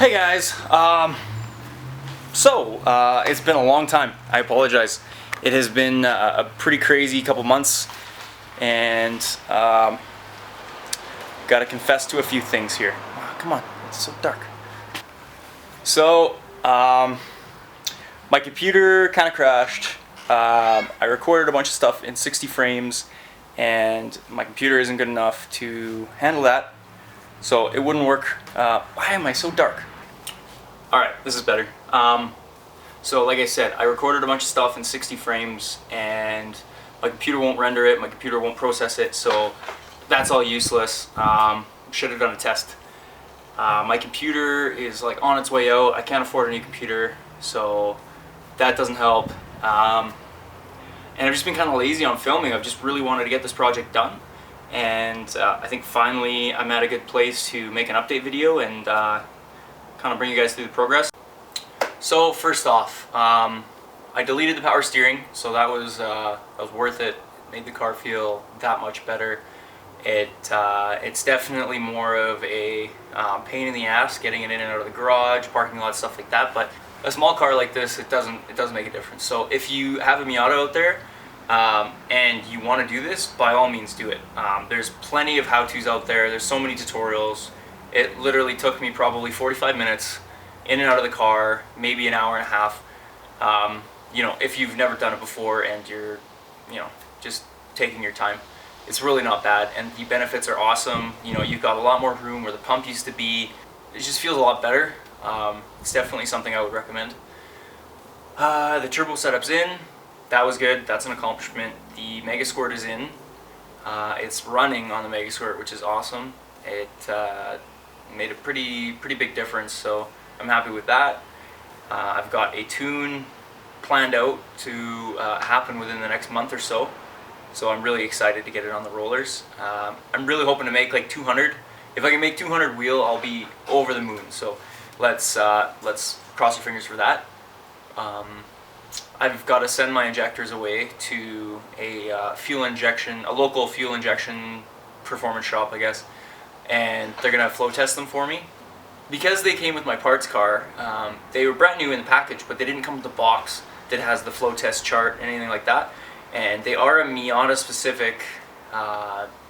Hey guys, it's been a long time. I apologize. It has been a pretty crazy couple months, and gotta confess to a few things here. Oh, come on, it's so dark. So, my computer kind of crashed. I recorded a bunch of stuff in 60 frames, and my computer isn't good enough to handle that. So it wouldn't work. Why am I so dark? Alright, this is better. So like I said, I recorded a bunch of stuff in 60 frames and my computer won't render it, my computer won't process it, so that's all useless. Should have done a test. My computer is like on its way out. I can't afford a new computer, so that doesn't help. And I've just been kind of lazy on filming. I've just really wanted to get this project done. And I think finally I'm at a good place to make an update video and kind of bring you guys through the progress. So first off, I deleted the power steering, so that was worth it. Made the car feel that much better. It's definitely more of a pain in the ass getting it in and out of the garage, parking lot, stuff like that. But a small car like this, it doesn't make a difference. So if you have a Miata out there, and you want to do this, by all means do it. There's plenty of how-tos out there. There's so many tutorials. It literally took me probably 45 minutes in and out of the car, maybe an hour and a half. You know, if you've never done it before and you're, just taking your time, it's really not bad, and the benefits are awesome. You know, you've got a lot more room where the pump used to be. It just feels a lot better. It's definitely something I would recommend. The turbo setup's in. That was good. That's an accomplishment. The Megasquirt is in. It's running on the Megasquirt, which is awesome. It made a pretty big difference, so I'm happy with that. I've got a tune planned out to happen within the next month or so, so I'm really excited to get it on the rollers. I'm really hoping to make like 200. If I can make 200 wheel, I'll be over the moon. So let's cross your fingers for that. I've got to send my injectors away to a local fuel injection performance shop, I guess, and they're gonna flow test them for me. Because they came with my parts car, they were brand new in the package, but they didn't come with the box that has the flow test chart and anything like that. And they are a Miata specific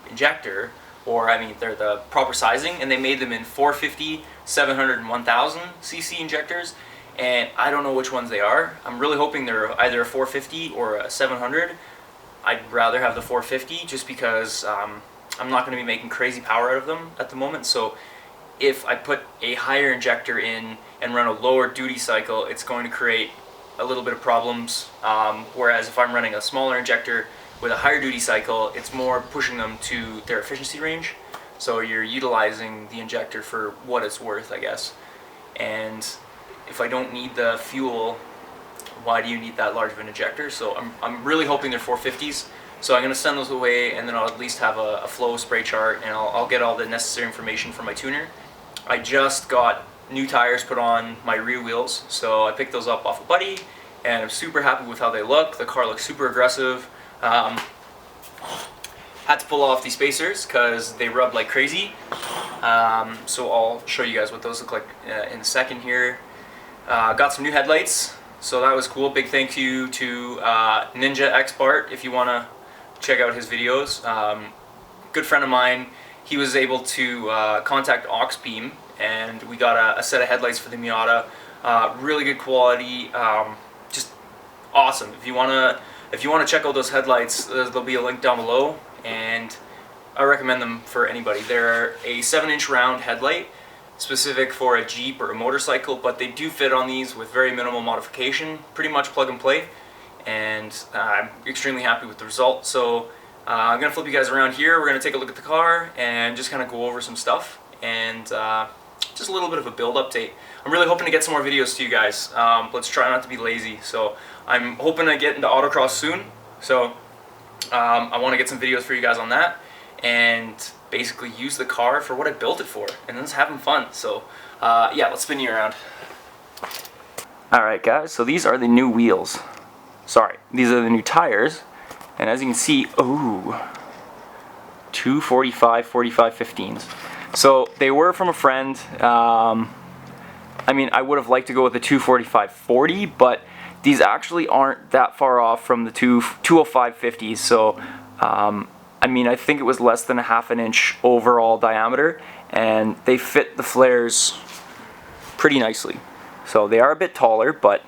injector, or I mean, they're the proper sizing, and they made them in 450, 700, and 1000 cc injectors. And I don't know which ones they are. I'm really hoping they're either a 450 or a 700. I'd rather have the 450 just because I'm not going to be making crazy power out of them at the moment. So if I put a higher injector in and run a lower duty cycle, it's going to create a little bit of problems. Whereas if I'm running a smaller injector with a higher duty cycle, it's more pushing them to their efficiency range. So you're utilizing the injector for what it's worth, I guess. And if I don't need the fuel, why do you need that large of an injector? So I'm really hoping they're 450s. So I'm going to send those away, and then I'll at least have a flow spray chart, and I'll get all the necessary information from my tuner. I just got new tires put on my rear wheels, so I picked those up off a buddy, and I'm super happy with how they look. The car looks super aggressive. Had to pull off these spacers because they rub like crazy. So I'll show you guys what those look like in a second here. Got some new headlights, so that was cool. Big thank you to Ninja X Bart if you want to check out his videos. Good friend of mine, he was able to contact Auxbeam, and we got a set of headlights for the Miata. Really good quality, just awesome. If you wanna check out those headlights, there'll be a link down below, and I recommend them for anybody. They're a 7-inch round headlight, specific for a Jeep or a motorcycle, but they do fit on these with very minimal modification, pretty much plug and play, and I'm extremely happy with the result. So I'm going to flip you guys around here. We're going to take a look at the car and just kind of go over some stuff, and just a little bit of a build update. I'm really hoping to get some more videos to you guys. Let's try not to be lazy. So I'm hoping to get into autocross soon, so I want to get some videos for you guys on that, and basically use the car for what I built it for, and then just having fun. So yeah, let's spin you around. Alright guys, so these are the new wheels. Sorry, these are the new tires, and as you can see, ooh, 245 45 15s. So they were from a friend. I mean, I would have liked to go with the 245/40, but these actually aren't that far off from the 205/50s. So, I mean, I think it was less than a ½ an inch overall diameter, and they fit the flares pretty nicely. So they are a bit taller, but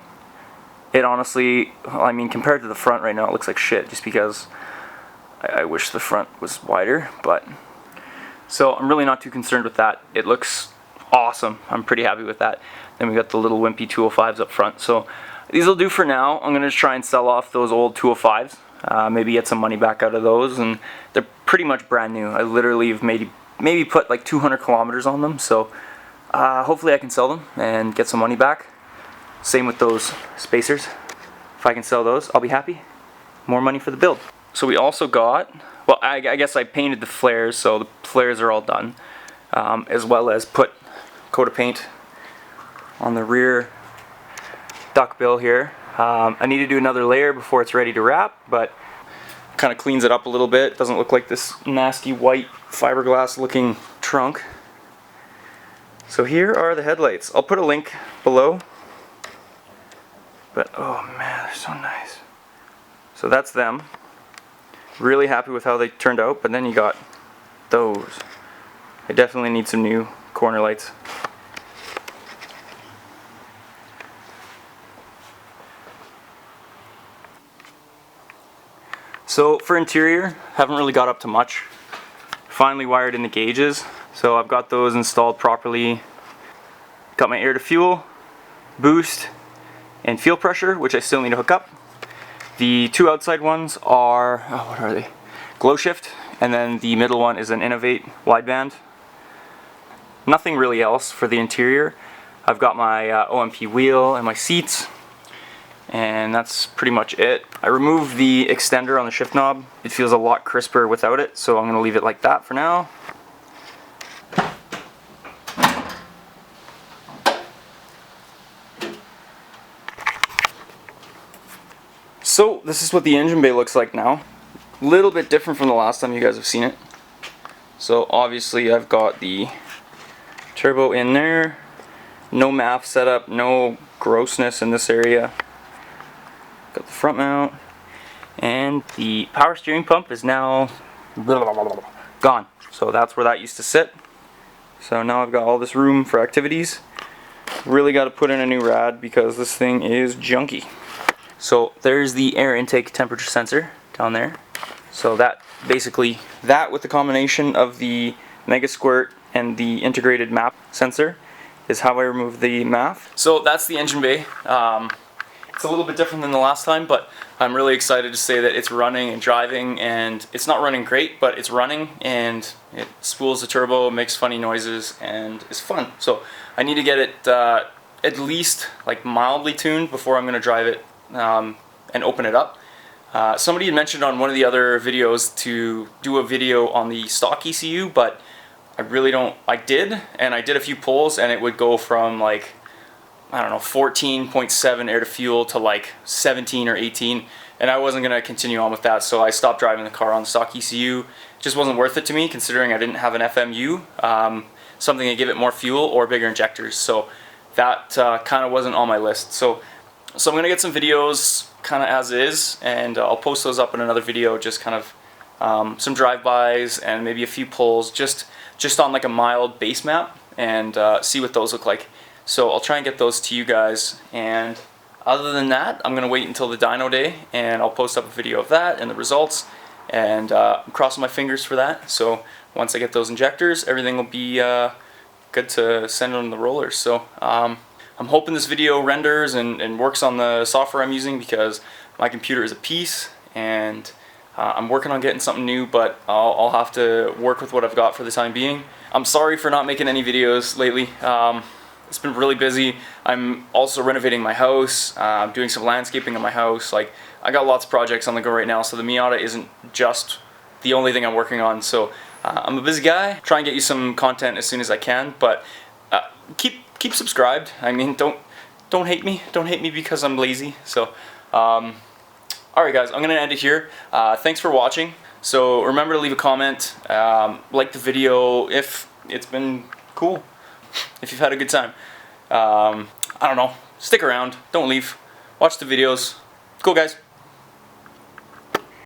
it honestly, I mean, compared to the front right now, it looks like shit, just because I wish the front was wider. But so I'm really not too concerned with that. It looks awesome. I'm pretty happy with that. Then we got the little wimpy 205s up front. So these will do for now. I'm gonna try and sell off those old 205s. Maybe get some money back out of those, and they're pretty much brand new. I literally have maybe put like 200 kilometers on them, so hopefully I can sell them and get some money back. Same with those spacers. If I can sell those, I'll be happy. More money for the build. So we also got, well, I guess I painted the flares, so the flares are all done, as well as put a coat of paint on the rear duckbill here. I need to do another layer before it's ready to wrap, but kind of cleans it up a little bit. Doesn't look like this nasty white fiberglass looking trunk. So here are the headlights. I'll put a link below. But oh man, they're so nice. So that's them. Really happy with how they turned out, but then you got those. I definitely need some new corner lights. So for interior, haven't really got up to much. Finally wired in the gauges, so I've got those installed properly. Got my air to fuel, boost, and fuel pressure, which I still need to hook up. The two outside ones are, oh, what are they? Glow shift, and then the middle one is an Innovate wideband. Nothing really else for the interior. I've got my OMP wheel and my seats, and that's pretty much it. I removed the extender on the shift knob. It feels a lot crisper without it, so I'm going to leave it like that for now. So this is what the engine bay looks like now. A little bit different from the last time you guys have seen it. So obviously I've got the turbo in there. No MAF setup, no grossness in this area. Got the front mount, and the power steering pump is now gone. So that's where that used to sit. So now I've got all this room for activities. Really got to put in a new rad because this thing is junky. So there's the air intake temperature sensor down there. So that basically, that with the combination of the Mega Squirt and the integrated MAP sensor is how I remove the MAF. So that's the engine bay. It's a little bit different than the last time, but I'm really excited to say that it's running and driving, and it's not running great, but it's running, and it spools the turbo, makes funny noises, and is fun. So I need to get it at least like mildly tuned before I'm going to drive it and open it up. Somebody had mentioned on one of the other videos to do a video on the stock ECU, but I really don't. I did a few pulls, and it would go from like, I don't know, 14.7 air to fuel to like 17 or 18, and I wasn't gonna continue on with that, so I stopped driving the car on the stock ECU. It just wasn't worth it to me, considering I didn't have an FMU, something to give it more fuel or bigger injectors. So that kind of wasn't on my list. So I'm gonna get some videos kind of as is, and I'll post those up in another video, just kind of some drive-bys and maybe a few pulls, just on like a mild base map, and see what those look like. So I'll try and get those to you guys, and other than that, I'm gonna wait until the dyno day, and I'll post up a video of that and the results, and I'm crossing my fingers for that. So once I get those injectors, everything will be good to send on the rollers. So I'm hoping this video renders and works on the software I'm using, because my computer is a piece, and I'm working on getting something new, but I'll have to work with what I've got for the time being. I'm sorry for not making any videos lately. It's been really busy. I'm also renovating my house. I'm doing some landscaping in my house. Like, I got lots of projects on the go right now, so the Miata isn't just the only thing I'm working on. So I'm a busy guy. Try and get you some content as soon as I can, but keep subscribed. I mean, don't hate me. Don't hate me because I'm lazy. So alright guys, I'm gonna end it here. Thanks for watching. So remember to leave a comment, like the video if it's been cool, if you've had a good time. I don't know. Stick around. Don't leave. Watch the videos. Cool, guys.